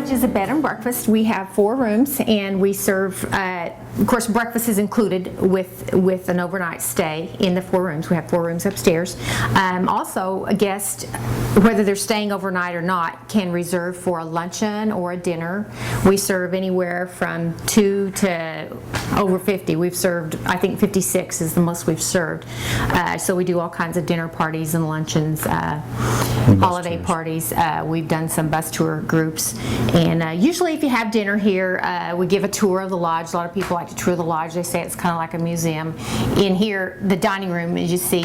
Lodge is a bed and breakfast. We have 4 rooms, and we serve, of course, breakfast is included with an overnight stay in the 4 rooms. We have 4 rooms upstairs. Also, a guest, whether they're staying overnight or not, can reserve for a luncheon or a dinner. We serve anywhere from 2 to over 50. We've served, I think 56 is the most we've served. So we do all kinds of dinner parties and luncheons, holiday parties. We've done some bus tour groups, and usually if you have dinner here, we give a tour of the lodge. A lot of people like to tour the lodge. They say it's kind of like a museum. In here, the dining room, as you see,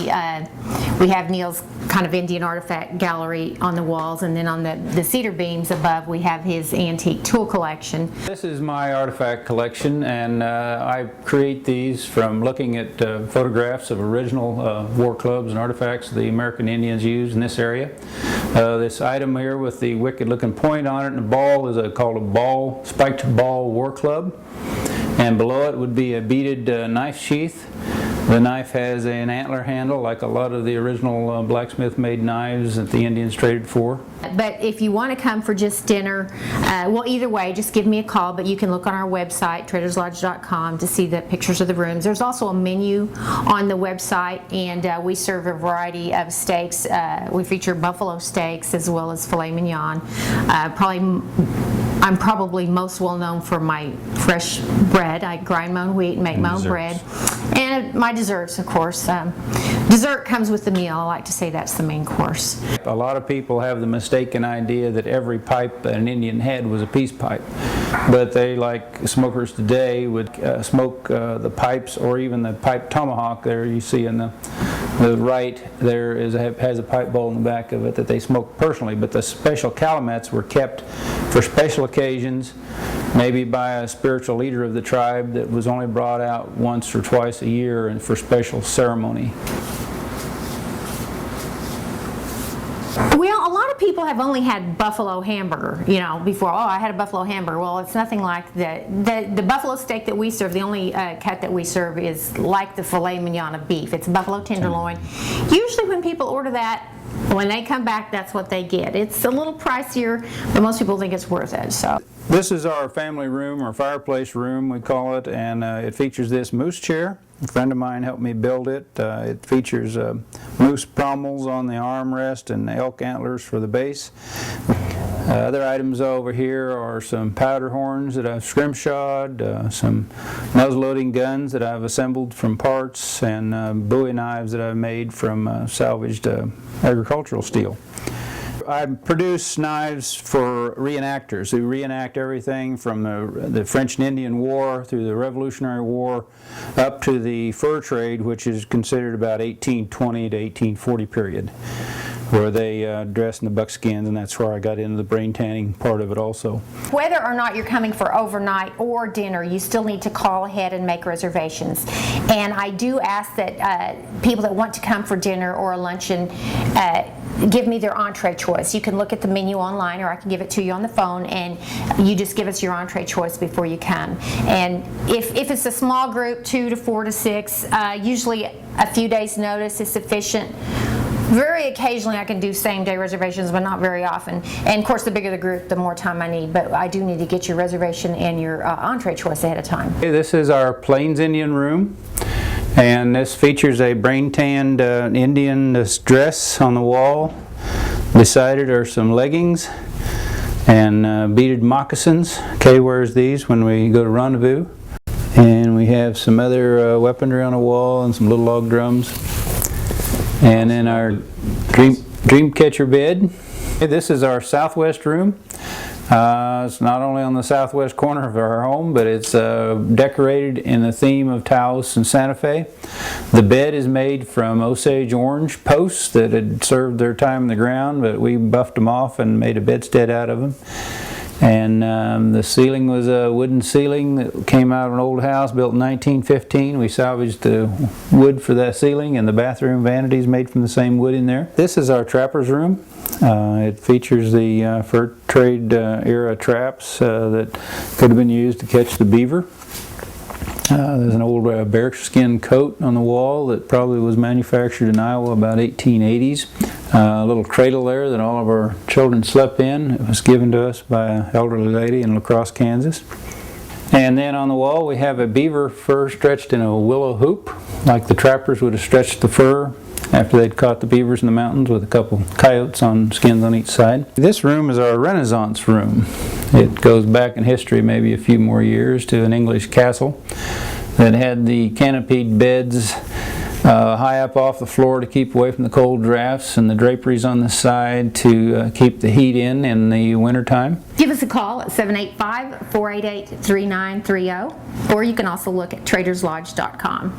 we have Neal's kind of Indian artifact gallery on the walls, and then on the cedar beams above we have his antique tool collection. This is my artifact collection, and I create these from looking at photographs of original war clubs and artifacts the American Indians used in this area. This item here with the wicked looking point on it and the ball is called a spiked ball war club, and below it would be a beaded knife sheath. The knife has an antler handle like a lot of the original blacksmith made knives that the Indians traded for. But if you want to come for just dinner, well, either way, just give me a call, but you can look on our website, traderslodge.com, to see the pictures of the rooms. There's also a menu on the website, and we serve a variety of steaks. We feature buffalo steaks as well as filet mignon. I'm probably most well known for my fresh bread. I grind my own wheat and make my own bread. And my desserts, of course. Dessert comes with the meal. I like to say that's the main course. A lot of people have the mistaken idea that every pipe that an Indian had was a peace pipe. But they, like smokers today, would smoke the pipes, or even the pipe tomahawk there you see in the right there has a pipe bowl in the back of it that they smoke personally. But the special calumets were kept for special occasions, maybe by a spiritual leader of the tribe, that was only brought out once or twice a year and for special ceremony. Well, a lot of people have only had buffalo hamburger, before. Oh, I had a buffalo hamburger. Well, it's nothing like the buffalo steak that we serve. The only cut that we serve is like the filet mignon of beef. It's buffalo tenderloin. Usually when people order that, when they come back, that's what they get. It's a little pricier, but most people think it's worth it. So this is our family room, or fireplace room we call it, and it features this moose chair. A friend of mine helped me build it. It features moose pommels on the armrest and elk antlers for the base. Other items over here are some powder horns that I've scrimshawed, some muzzle-loading guns that I've assembled from parts, and bowie knives that I've made from salvaged agricultural steel. I produce knives for reenactors who reenact everything from the French and Indian War through the Revolutionary War up to the fur trade, which is considered about 1820 to 1840 period, where they dress in the buckskins, and that's where I got into the brain tanning part of it also. Whether or not you're coming for overnight or dinner, you still need to call ahead and make reservations. And I do ask that people that want to come for dinner or a luncheon give me their entree choice. You can look at the menu online, or I can give it to you on the phone, and you just give us your entree choice before you come. And if it's a small group, 2 to 4 to 6, usually a few days notice is sufficient. Very occasionally I can do same-day reservations, but not very often. And of course, the bigger the group, the more time I need. But I do need to get your reservation and your entree choice ahead of time. This is our Plains Indian room, and this features a brain-tanned Indian dress on the wall. Beside it are some leggings and beaded moccasins. Kay wears these when we go to rendezvous. And we have some other weaponry on the wall and some little log drums. And then our dream catcher bed. This is our southwest room. It's not only on the southwest corner of our home, but it's decorated in the theme of Taos and Santa Fe. The bed is made from Osage orange posts that had served their time in the ground, but we buffed them off and made a bedstead out of them. And the ceiling was a wooden ceiling that came out of an old house built in 1915. We salvaged the wood for that ceiling, and the bathroom vanities made from the same wood in there. This is our trapper's room. It features the fur trade era traps that could have been used to catch the beaver. There's an old bearskin coat on the wall that probably was manufactured in Iowa about 1880s. A little cradle there that all of our children slept in. It was given to us by an elderly lady in La Crosse, Kansas. And then on the wall we have a beaver fur stretched in a willow hoop, like the trappers would have stretched the fur after they'd caught the beavers in the mountains, with a couple coyotes on skins on each side. This room is our Renaissance room. It goes back in history maybe a few more years to an English castle that had the canopied beds high up off the floor to keep away from the cold drafts, and the draperies on the side to keep the heat in the wintertime. Give us a call at 785-488-3930, or you can also look at traderslodge.com.